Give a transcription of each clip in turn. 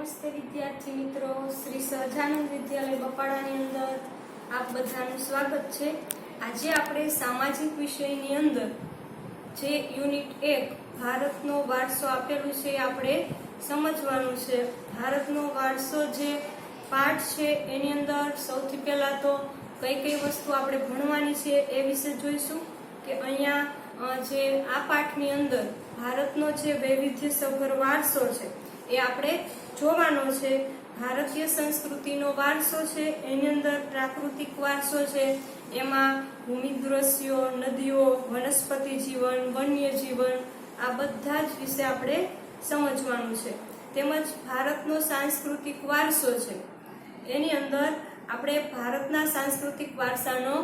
નમસ્તે વિદ્યાર્થી મિત્રો, શ્રી સહજાનંદ વિદ્યાલય બપાડાની અંદર આપ બધાનું સ્વાગત છે। આજે આપણે સામાજિક વિષયની અંદર જે યુનિટ 1 ભારતનો વારસો આપેલું છે આપણે સમજવાનું છે। ભારતનો વારસો જે પાઠ છે એની અંદર સૌથી પહેલા તો કઈ કઈ વસ્તુ આપણે ભણવાની છે એ વિશે જોઈશું કે અહીંયા જે આ પાઠની અંદર ભારતનો જે વૈવિધ્યસભર વારસો છે એ આપણે જોવાનો છે। ભારતીય સંસ્કૃતિનો વારસો છે એની અંદર પ્રાકૃતિક વારસો છે, એમાં ભૂમિ દ્રશ્યો, નદીઓ, વનસ્પતિ જીવન, વન્ય જીવન આ બધા જ વિશે આપણે સમજવાનું છે। તેમજ ભારતનો સાંસ્કૃતિક વારસો છે એની અંદર આપણે ભારતના સાંસ્કૃતિક વારસાનો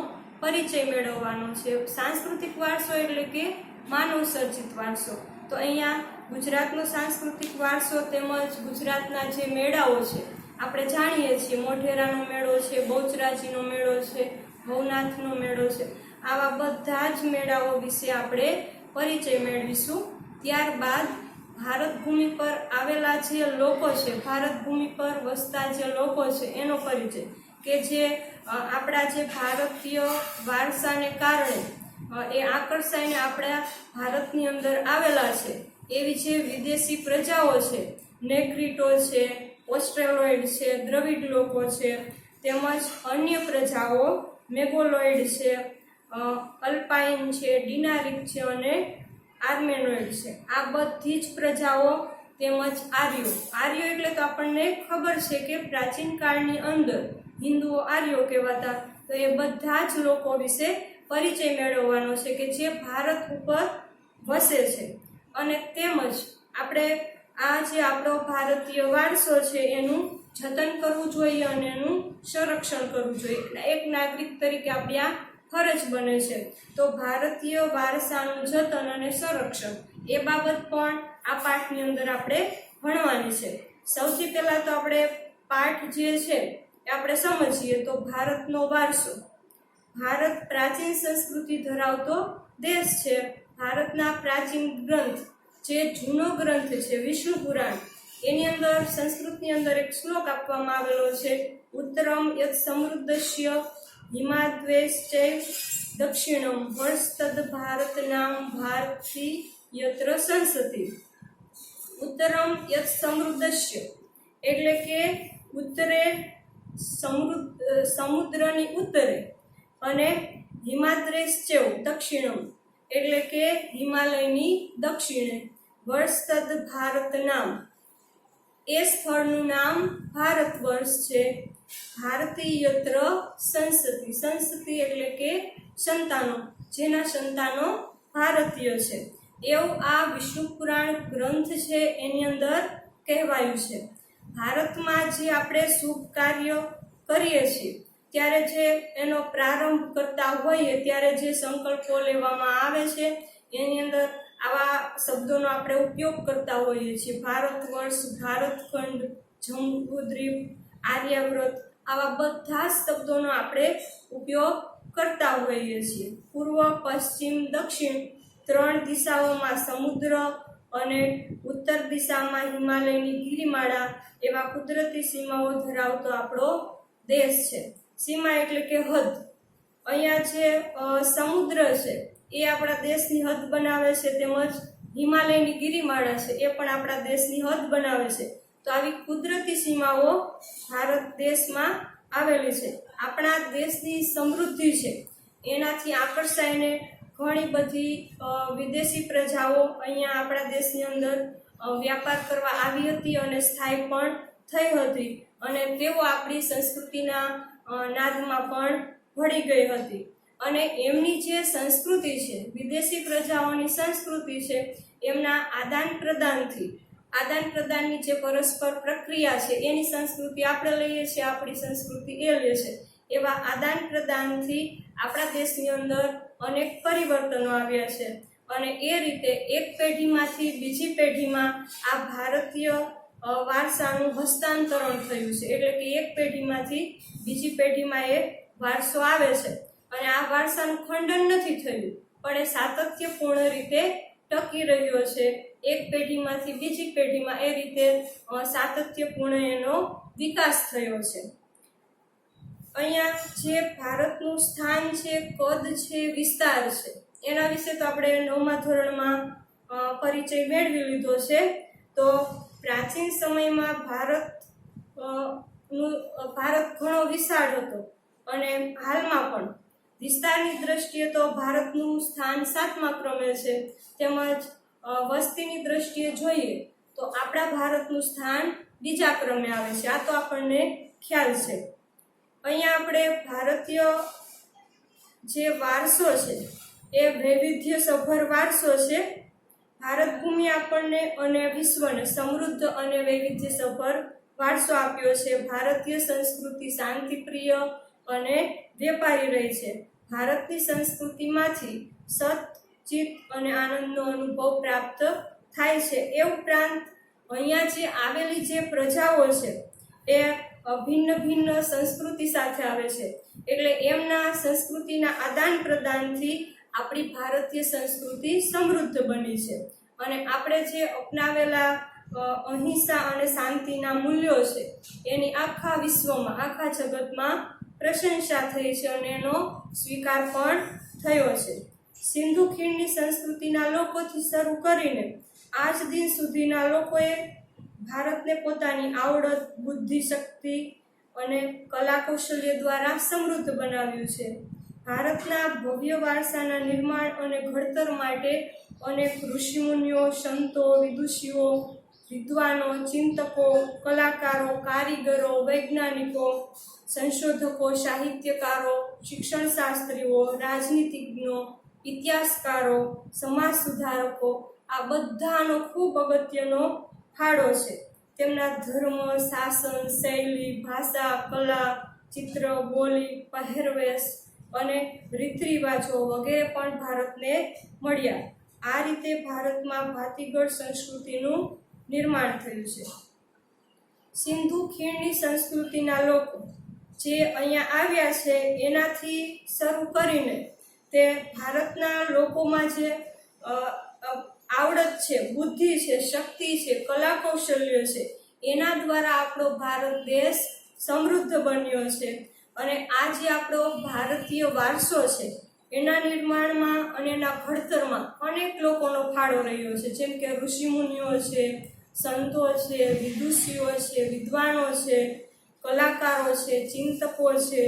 પરિચય મેળવવાનો છે। સાંસ્કૃતિક વારસો એટલે કે માનવ સર્જિત વારસો। તો અહીંયા ગુજરાતનો સાંસ્કૃતિક વારસો તેમજ ગુજરાતના જે મેળાઓ છે આપણે જાણીએ છીએ, મોઢેરાનો મેળો છે, બહુચરાજીનો મેળો છે, ભવનાથનો મેળો છે, આવા બધા જ મેળાઓ વિશે આપણે પરિચય મેળવીશું। ત્યારબાદ ભારત ભૂમિ પર આવેલા જે લોકો છે, ભારત ભૂમિ પર વસતા જે લોકો છે એનો પરિચય, કે જે આપણા જે ભારતીય વારસાને કારણે એ આકર્ષાઈને આપણા ભારતની અંદર આવેલા છે એવી જે વિદેશી પ્રજાઓ છે, નેગ્રીટો છે, ઓસ્ટ્રેલોઇડ છે, દ્રવિડ લોકો છે, તેમજ અન્ય પ્રજાઓ મેગોલોઇડ છે, અલ્પાઇન છે, ડિનારિક છે અને આર્મેનોઇડ છે, આ બધી જ પ્રજાઓ તેમજ આર્યો એટલે તો આપણને ખબર છે કે પ્રાચીન કાળની અંદર હિન્દુઓ આર્યો કહેવાતા। તો એ બધા જ લોકો વિશે પરિચય મેળવવાનો છે કે જે ભારત ઉપર વસે છે, અને તેમજ આપણે આ જે આપણો ભારતીય વારસો છે એનું જતન કરવું જોઈએ અને એનું સંરક્ષણ કરવું જોઈએ। એક નાગરિક તરીકે આપણી આ ફરજ બને છે। તો ભારતીય વારસાનું જતન અને સંરક્ષણ એ બાબત પણ આ પાઠની અંદર આપણે ભણવાની છે। સૌથી પહેલા તો આપણે પાઠ જે છે એ આપણે સમજીએ તો ભારતનો વારસો। ભારત પ્રાચીન સંસ્કૃતિ ધરાવતો દેશ છે। ભારતના પ્રાચીન ગ્રંથ, જે જૂનો ગ્રંથ છે વિષ્ણુ પુરાણ, એની અંદર સંસ્કૃતની અંદર એક શ્લોક આપવામાં આવેલો છે, ઉત્તરમ યત સમૃદ્ધસ્ય હિમાદ્વેશ્ચૈવ દક્ષિણમ વર્ષતદ ભારતનામ ભારતી યત્ર સંસતિ। ઉત્તરમ યત સમૃદ્ધસ્ય એટલે કે ઉત્તરે સમુદ્રની ઉત્તરે અને હિમાદ્રેશ્ચૈવ દક્ષિણમ એટલે કે હિમાલયની દક્ષિણે, વર્ષતદ ભારત નામ એ સ્થળનું નામ ભારત વર્ષ છે, ભારતીય યત્ર સંસતિ, સંસતિ એટલે કે સંતાનો, જેના સંતાનો ભારતીય છે, એવું આ વિષ્ણુ પુરાણ ગ્રંથ છે એની અંદર કહેવાયું છે। ભારતમાં જે આપણે શુભ કાર્ય કરીએ છીએ ત્યારે જે એનો પ્રારંભ કરતા હોઈએ ત્યારે જે સંકલ્પો લેવામાં આવે છે એની અંદર આવા શબ્દોનો આપણે ઉપયોગ કરતા હોઈએ છીએ। ભારત વર્ષ, ભારતખંડ, જંબુદ્વીપ, આર્યાવ્રત આવા બધા શબ્દોનો આપણે ઉપયોગ કરતા હોઈએ છીએ। પૂર્વ, પશ્ચિમ, દક્ષિણ ત્રણ દિશાઓમાં સમુદ્ર અને ઉત્તર દિશામાં હિમાલયની ગિરિમાળા એવા કુદરતી સીમાઓ ધરાવતો આપણો દેશ છે। સીમા એટલે કે હદ। અહીંયા જે સમુદ્ર છે એ આપણા દેશની હદ બનાવે છે, તેમજ હિમાલયની ગિરિમાળા છે એ પણ આપણા દેશની હદ બનાવે છે। તો આવી કુદરતી સીમાઓ ભારત દેશમાં આવેલી છે। આપણા દેશની સમૃદ્ધિ છે એનાથી આકર્ષાઈને ઘણી બધી વિદેશી પ્રજાઓ અહીંયા આપણા દેશની અંદર વ્યાપાર કરવા આવી હતી અને સ્થાયી પણ થઈ હતી, અને તેઓ આપણી સંસ્કૃતિના નાદમાં પણ ભળી ગઈ હતી, અને એમની જે સંસ્કૃતિ છે, વિદેશી પ્રજાઓની સંસ્કૃતિ છે, એમના આદાન પ્રદાનની જે પરસ્પર પ્રક્રિયા છે એની સંસ્કૃતિ આપણે લઈએ છીએ, આપણી સંસ્કૃતિ એ લે છે, એવા આદાન પ્રદાનથી આપણા દેશની અંદર અનેક પરિવર્તનો આવ્યા છે, અને એ રીતે એક પેઢીમાંથી બીજી પેઢીમાં આ ભારતીય વારસાનું હસ્તાંતરણ થયું છે, એટલે કે એક પેઢીમાંથી બીજી પેઢીમાં એ વારસો આવે છે, અને આ વારસાનું ખંડન નથી થયું પણ એ સાતત્યપૂર્ણ રીતે ટકી રહ્યો છે। એક પેઢીમાંથી બીજી પેઢીમાં એ રીતે સાતત્યપૂર્ણ એનો વિકાસ થયો છે. અહીંયા જે ભારતનું સ્થાન છે, કદ છે, વિસ્તાર છે, એના વિશે તો આપણે 9મા ધોરણમાં પરિચય મેળવી લીધો છે. તો પ્રાચીન સમયમાં ભારત ઘણો વિશાળ હતો અને હાલમાં પણ વિસ્તારની દ્રષ્ટિએ તો ભારતનું સ્થાન 7મા ક્રમે છે. તેમજ વસ્તીની દ્રષ્ટિએ જોઈએ તો આપણા ભારતનું સ્થાન 2જા ક્રમે આવે છે. આ તો આપણને ખ્યાલ છે. અહીંયા આપણે ભારતીય જે વારસો છે એ વૈવિધ્યસભર વારસો છે. ભારત ભૂમિ આપણને અને વિશ્વને સમૃદ્ધ અને વૈવિધ્યસભર વારસો આપ્યો છે. ભારતીય સંસ્કૃતિ શાંતિપ્રિય અને વેપારી રહી છે. ભારતની સંસ્કૃતિમાંથી સત, ચિત્ત અને આનંદનો અનુભવ પ્રાપ્ત થાય છે. એ ઉપરાંત અહીંયા જે આવેલી જે પ્રજાઓ છે એ ભિન્ન ભિન્ન સંસ્કૃતિ સાથે આવે છે. એટલે એમના સંસ્કૃતિના આદાન પ્રદાનથી આપણી ભારતીય સંસ્કૃતિ સમૃદ્ધ બની છે. અને આપણે જે અપનાવેલા અહિંસા અને શાંતિના મૂલ્યો છે એની આખા વિશ્વમાં, આખા જગતમાં પ્રશંસા થઈ છે અને એનો સ્વીકાર પણ થયો છે. સિંધુ ખીણની સંસ્કૃતિના લોકોથી શરૂ કરીને આજ દિન સુધીના લોકોએ ભારતને પોતાની આવડત, બુદ્ધિ, શક્તિ અને કલા કૌશલ્ય દ્વારા સમૃદ્ધ બનાવ્યું છે. ભારતના ભવ્ય વારસાના નિર્માણ અને ઘડતર માટે અનેક ઋષિમુનિઓ, સંતો, વિદુષીઓ, વિદ્વાનો, ચિંતકો, કલાકારો, કારીગરો, વૈજ્ઞાનિકો, સંશોધકો, સાહિત્યકારો, શિક્ષણશાસ્ત્રીઓ, રાજનીતિજ્ઞો, ઇતિહાસકારો, સમાજ સુધારકો આ બધાનો ખૂબ અગત્યનો ફાળો છે. તેમના ધર્મ, શાસન, શૈલી, ભાષા, કલા, ચિત્ર, બોલી, પહેરવેશ અને રીત રિવાજો વગેરે પણ ભારતને મળ્યા. આ રીતે ભારતમાં ભાતીગળ સંસ્કૃતિનું નિર્માણ થયું છે. સિંધુ ખીણની સંસ્કૃતિના લોકો જે અહીંયા આવ્યા છે એનાથી શરૂ કરીને તે ભારતના લોકોમાં જે આવડત છે, બુદ્ધિ છે, શક્તિ છે, કલા કૌશલ્ય છે, એના દ્વારા આપણો ભારત દેશ સમૃદ્ધ બન્યો છે. અને આ જે આપણો ભારતીય વારસો છે એના નિર્માણમાં અને એના ઘડતરમાં અનેક લોકોનો ફાળો રહ્યો છે. જેમ કે ઋષિમુનિઓ છે, સંતો છે, વિદુષીઓ છે, વિદ્વાનો છે, કલાકારો છે, ચિંતકો છે,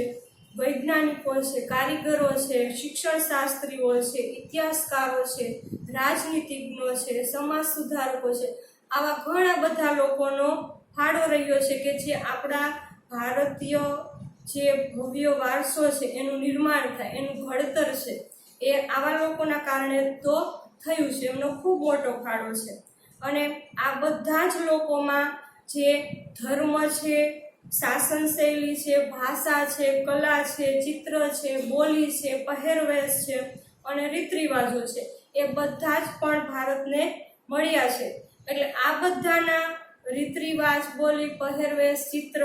વૈજ્ઞાનિકો છે, કારીગરો છે, શિક્ષણશાસ્ત્રીઓ છે, ઇતિહાસકારો છે, રાજનીતિજ્ઞો છે, સમાજ સુધારકો છે. આવા ઘણા બધા લોકોનો ફાળો રહ્યો છે કે જે આપણા ભારતીય જે ભવ્ય વારસો છે એનું નિર્માણ થાય, એનું ઘડતર છે એ આવા લોકોના કારણે તો થયું છે. એમનો ખૂબ મોટો ફાળો છે. અને આ બધા જ લોકોમાં જે ધર્મ છે, શાસન શૈલી છે, ભાષા છે, કલા છે, ચિત્ર છે, બોલી છે, પહેરવેશ છે અને રીત રિવાજો છે એ બધા જ પણ ભારતને મળ્યા છે. એટલે આ બધાના રીત રિવાજ, બોલી, પહેરવેશ, ચિત્ર,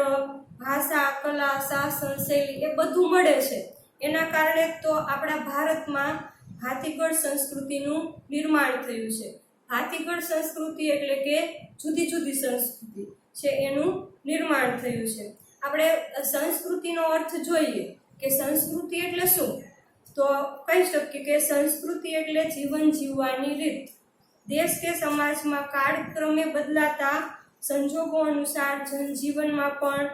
ભાષા, કલા, શાસન શૈલી એ બધું મળે છે. એના કારણે તો આપણા ભારતમાં ભાતીગળ સંસ્કૃતિનું નિર્માણ થયું છે. ભાતીગળ સંસ્કૃતિ એટલે કે જુદી જુદી સંસ્કૃતિ છે એનું નિર્માણ થયું છે. આપણે સંસ્કૃતિનો અર્થ જોઈએ કે સંસ્કૃતિ એટલે શું, તો કહી શકીએ કે સંસ્કૃતિ એટલે જીવન જીવવાની રીત. દેશ કે સમાજમાં કાળક્રમે બદલાતા સંજોગો અનુસાર જનજીવનમાં પણ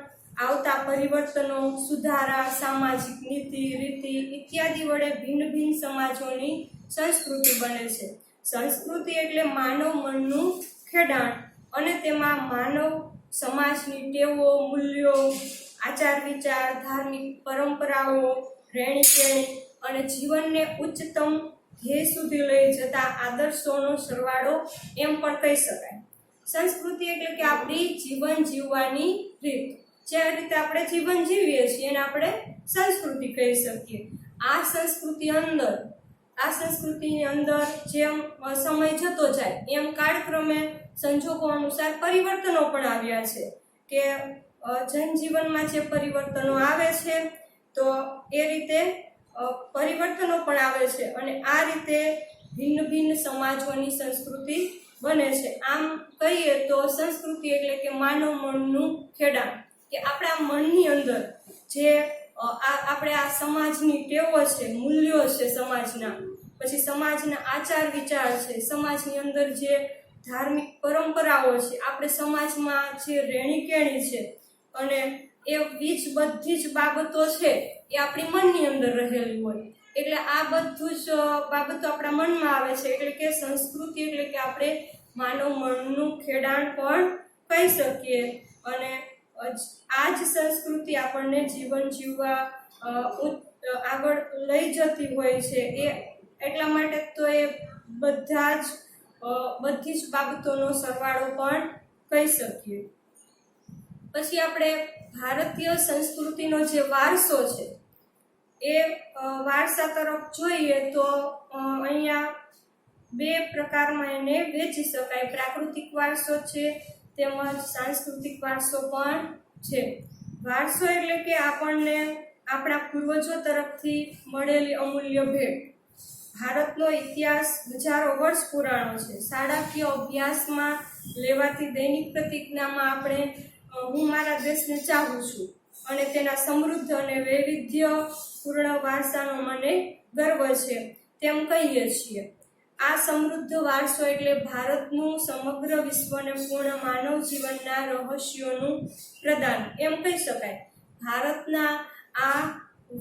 આવતા પરિવર્તનો, સુધારા, સામાજિક નીતિ, રીતિ ઇત્યાદિ વડે ભિન્ન ભિન્ન સમાજોની સંસ્કૃતિ બને છે. સંસ્કૃતિ એટલે માનવ મનનું ખેડાણ અને તેમાં માનવ સમાજની ટેવો, મૂલ્યો, આચાર વિચાર, ધાર્મિક પરંપરાઓ, રહેણી કહેણી અને જીવનને ઉચ્ચતમ ધ્યેય સુધી લઈ જતા આદર્શોનો સરવાળો એમ પણ કહી શકાય. સંસ્કૃતિ એટલે કે આપણી જીવન જીવવાની રીત. જે રીતે આપણે જીવન જીવીએ છીએ એને આપણે સંસ્કૃતિ કહી શકીએ. આ સંસ્કૃતિની અંદર જેમ સમય જતો જાય એમ કાળક્રમે સંજોગો અનુસાર પરિવર્તનો પણ આવ્યા છે કે જનજીવનમાં જે પરિવર્તનો આવે છે તો એ રીતે પરિવર્તનો પણ આવે છે અને આ રીતે ભિન્ન ભિન્ન સમાજોની સંસ્કૃતિ બને છે. આમ કહીએ તો સંસ્કૃતિ એટલે કે માનવ મનનું ખેડાણ, કે આપણા મનની અંદર જે આપણે આ સમાજની ટેવો છે, મૂલ્યો છે સમાજના, પછી સમાજના આચાર વિચાર છે, સમાજની અંદર જે ધાર્મિક પરંપરાઓ છે, આપણે સમાજમાં જે રહેણી કેણી છે, અને એ બધી જ બાબતો છે એ આપણી મનની અંદર રહેલી હોય. એટલે આ બધું જ બાબતો આપણા મનમાં આવે છે, એટલે કે સંસ્કૃતિ એટલે કે આપણે માનવ મનનું ખેડાણ પણ કહી શકીએ. અને આ જ સંસ્કૃતિ આપણને જીવન જીવવા આગળ લઈ જતી હોય છે. એ એટલા માટે તો એ બધી જ બાબતોનો સરવાળો પણ કહી શકીએ. પછી આપણે ભારતીય સંસ્કૃતિનો જે વારસો છે એ વારસા તરફ જોઈએ તો અહીંયા બે પ્રકારમાં એને વહેંચી શકાય. પ્રાકૃતિક વારસો છે તેમજ સાંસ્કૃતિક વારસો પણ છે. વારસો એટલે કે આપણને આપણા પૂર્વજો તરફથી મળેલી અમૂલ્ય ભેટ. ભારતનો ઇતિહાસ હજારો વર્ષ પુરાણો છે. શાળાકીય અભ્યાસમાં લેવાતી દૈનિક પ્રતિજ્ઞામાં આપણે હું મારા દેશને ચાહું છું અને તેના સમૃદ્ધ અને વૈવિધ્યપૂર્ણ વારસાનો મને ગર્વ છે તેમ કહીએ છીએ. આ સમૃદ્ધ વારસો એટલે ભારતનું સમગ્ર વિશ્વને પૂર્ણ માનવ જીવનના રહસ્યોનું પ્રદાન એમ કહી શકાય. ભારતના આ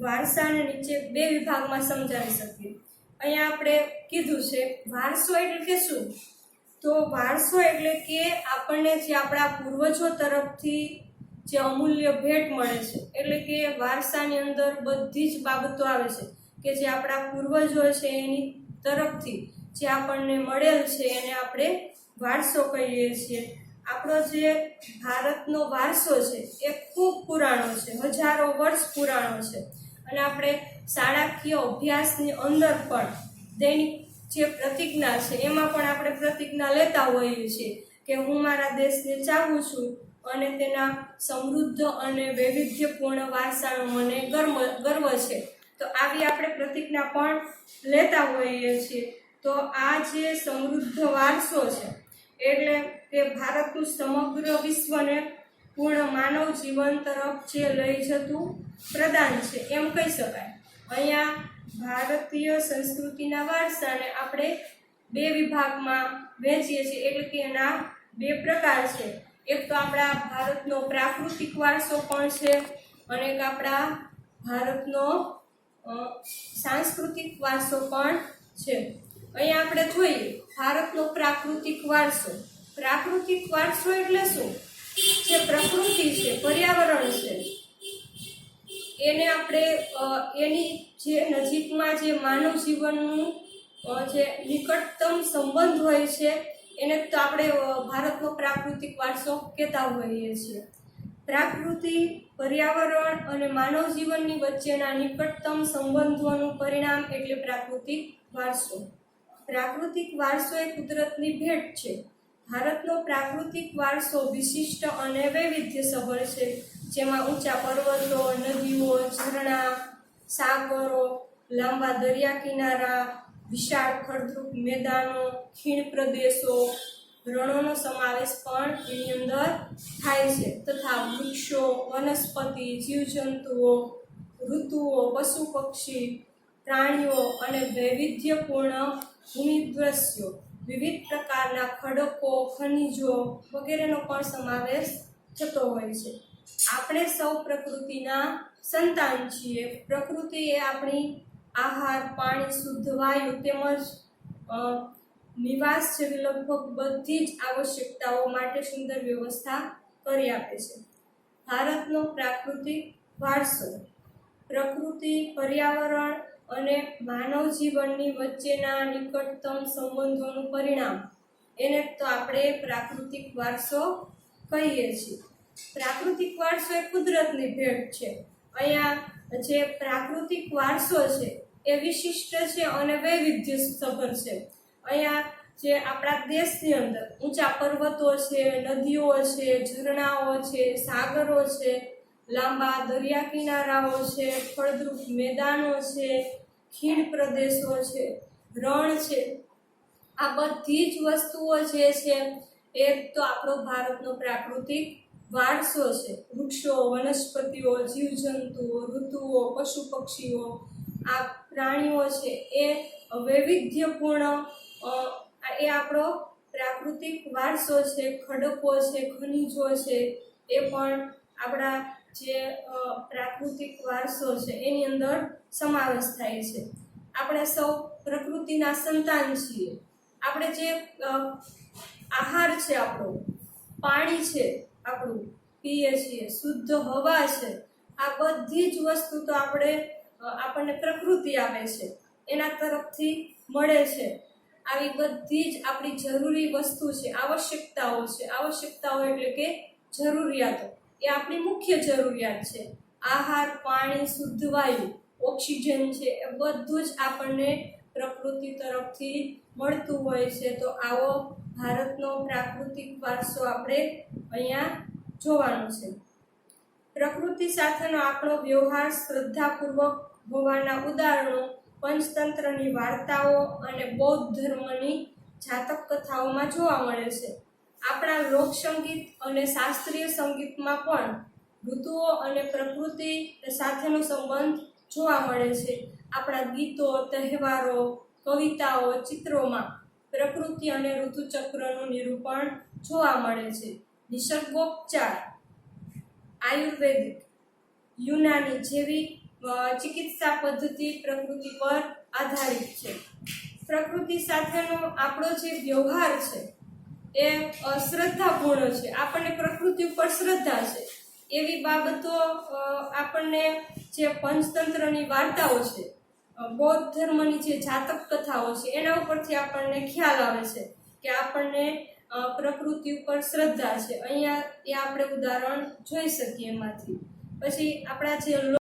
વારસાને નીચે બે વિભાગમાં સમજાવી શકીએ. અહીંયા આપણે કીધું છે વારસો એટલે કે શું? તો વારસો એટલે કે આપણને જે આપણા પૂર્વજો તરફથી જે અમૂલ્ય ભેટ મળે છે, એટલે કે વારસાની અંદર બધી જ બાબતો આવે છે કે જે આપણા પૂર્વજો છે એની તરફથી જે આપણને મળેલ છે એને આપણે વારસો કહીએ છીએ. આપણો જે ભારતનો વારસો છે એ ખૂબ પુરાણો છે, હજારો વર્ષ પુરાણો છે. અને આપણે શાળાકીય અભ્યાસની અંદર પણ દૈનિક જે પ્રતિજ્ઞા છે એમાં પણ આપણે પ્રતિજ્ઞા લેતા હોઈએ છીએ કે હું મારા દેશને ચાહું છું અને તેના સમૃદ્ધ અને વૈવિધ્યપૂર્ણ વારસાનો મને ગર્વ છે. તો આવી આપણે પ્રતિજ્ઞા પણ લેતા હોઈએ છીએ. તો આ જે સમૃદ્ધ વારસો છે એટલે તે ભારતનું સમગ્ર વિશ્વને પૂર્ણ માનવ જીવન તરફ જે લઈ જતું પ્રદાન છે એમ કહી શકાય. અહીંયા ભારતીય સંસ્કૃતિના વારસાને આપણે બે વિભાગમાં વહેંચીએ છીએ, એટલે કે એના બે પ્રકાર છે. એક તો આપણા ભારતનો પ્રાકૃતિક વારસો પણ છે અને એક આપણા ભારતનો સાંસ્કૃતિક વારસો પણ છે. અહીંયા આપણે જોઈએ ભારતનો પ્રાકૃતિક વારસો. પ્રાકૃતિક વારસો એટલે શું? જે પ્રકૃતિ છે, પર્યાવરણ છે, એને આપણે એની જે નજીકમાં જે માનવ જીવનનું જે નિકટતમ સંબંધ હોય છે એને તો આપણે ભારતનો પ્રાકૃતિક વારસો કહેતા હોઈએ છીએ. પ્રકૃતિ, પર્યાવરણ અને માનવ જીવનની વચ્ચેના નિકટતમ સંબંધોનું પરિણામ એટલે પ્રાકૃતિક વારસો. પ્રાકૃતિક વારસો એ કુદરતની ભેટ છે. ભારતનો પ્રાકૃતિક વારસો વિશિષ્ટ અને વૈવિધ્યસભર છે, જેમાં ઊંચા પર્વતો, નદીઓ, ઝરણા, સાગરો, લાંબા દરિયા કિનારા, વિશાળ ફળદ્રુપ મેદાનો, ખીણ પ્રદેશો, રણોનો સમાવેશ પણ એની અંદર થાય છે, તથા વૃક્ષો, વનસ્પતિ, જીવજંતુઓ, ઋતુઓ, પશુ પક્ષી, પ્રાણીઓ અને વૈવિધ્યપૂર્ણ ભૂમિ દ્રશ્યો, વિવિધ પ્રકારના ખડકો, ખનિજો વગેરેનો પણ સમાવેશ થતો હોય છે. આપણે સૌ પ્રકૃતિના સંતાન છીએ. પ્રકૃતિ એ આપણી આહાર, પાણી, શુદ્ધ વાયુ તેમજ નિવાસ જેવી લગભગ બધી જ આવશ્યકતાઓ માટે સુંદર વ્યવસ્થા કરી આપે છે. ભારતનો પ્રાકૃતિક વારસો પ્રકૃતિ, પર્યાવરણ અને માનવ જીવનની વચ્ચેના નિકટતમ સંબંધોનું પરિણામ એને તો આપણે પ્રાકૃતિક વારસો કહીએ છીએ. પ્રાકૃતિક વારસો એ કુદરતની ભેટ છે. અહીંયા જે પ્રાકૃતિક વારસો છે એ વિશિષ્ટ છે અને વૈવિધ્યસભર છે. અહીંયા જે આપણા દેશની અંદર ઊંચા પર્વતો છે, નદીઓ છે, ઝરણાઓ છે, સાગરો છે, લાંબા દરિયા કિનારાઓ છે, ફળદ્રુપ મેદાનો છે, ખીણ પ્રદેશો છે, રણ છે, આ બધી જ વસ્તુઓ જે છે એ તો આપણો ભારતનો પ્રાકૃતિક વારસો છે. વૃક્ષો, વનસ્પતિઓ, જીવજંતુઓ, ઋતુઓ, પશુ પક્ષીઓ, આ પ્રાણીઓ છે એ વૈવિધ્યપૂર્ણ એ આપણો પ્રાકૃતિક વારસો છે. ખડકો છે, ખનિજો છે, એ પણ આપણા જે પ્રાકૃતિક વારસો છે એની અંદર સમાવેશ થાય છે. આપણે સૌ પ્રકૃતિના સંતાન છીએ. આપણે જે આહાર છે, આપણો પાણી છે, આપણું પીએ છીએ, શુદ્ધ હવા છે, આ બધી જ વસ્તુ તો આપણને પ્રકૃતિ આપે છે, એના તરફથી મળે છે. આવી બધી જ આપણી જરૂરી વસ્તુ છે, આવશ્યકતાઓ છે. આવશ્યકતાઓ એટલે કે જરૂરિયાતો, એ આપણી મુખ્ય જરૂરિયાત છે. આહાર, પાણી, શુદ્ધ વાયુ, ઓક્સિજન છે, એ બધું જ આપણને પ્રકૃતિ તરફથી મળતું હોય છે. તો આવો ભારતનો પ્રાકૃતિક વારસો આપણે અહીંયા જોવાનો છે. પ્રકૃતિ સાથેનો આપણો વ્યવહાર શ્રદ્ધાપૂર્વક હોવાના ઉદાહરણો પંચતંત્રની વાર્તાઓ અને બૌદ્ધ ધર્મની જાતક કથાઓમાં જોવા મળે છે. આપણા લોકસંગીત અને શાસ્ત્રીય સંગીતમાં પણ ઋતુઓ અને પ્રકૃતિ સાથેનો સંબંધ જોવા મળે છે. આપણા ગીતો, તહેવારો, કવિતાઓ, ચિત્રોમાં પ્રકૃતિ અને ઋતુચક્રનું નિરૂપણ જોવા મળે છે. નિસર્ગોપચાર, આયુર્વેદિક, યુનાની જેવી ચિકિત્સા પદ્ધતિ પ્રકૃતિ પર આધારિત છે. પ્રકૃતિ સાથેનો આપણો જે વ્યવહાર છે એ શ્રદ્ધાપૂર્ણ છે. આપણને પ્રકૃતિ ઉપર શ્રદ્ધા છે. એવી બાબતો આપણને જે પંચતંત્રની વાર્તાઓ છે, બૌદ્ધ ધર્મની જે જાતક કથાઓ છે, એના ઉપરથી આપણને ખ્યાલ આવે છે કે આપણને પ્રકૃતિ ઉપર શ્રદ્ધા છે. અહીંયા એ આપણે ઉદાહરણ જોઈ શકીએ એમાંથી. પછી આપણા જે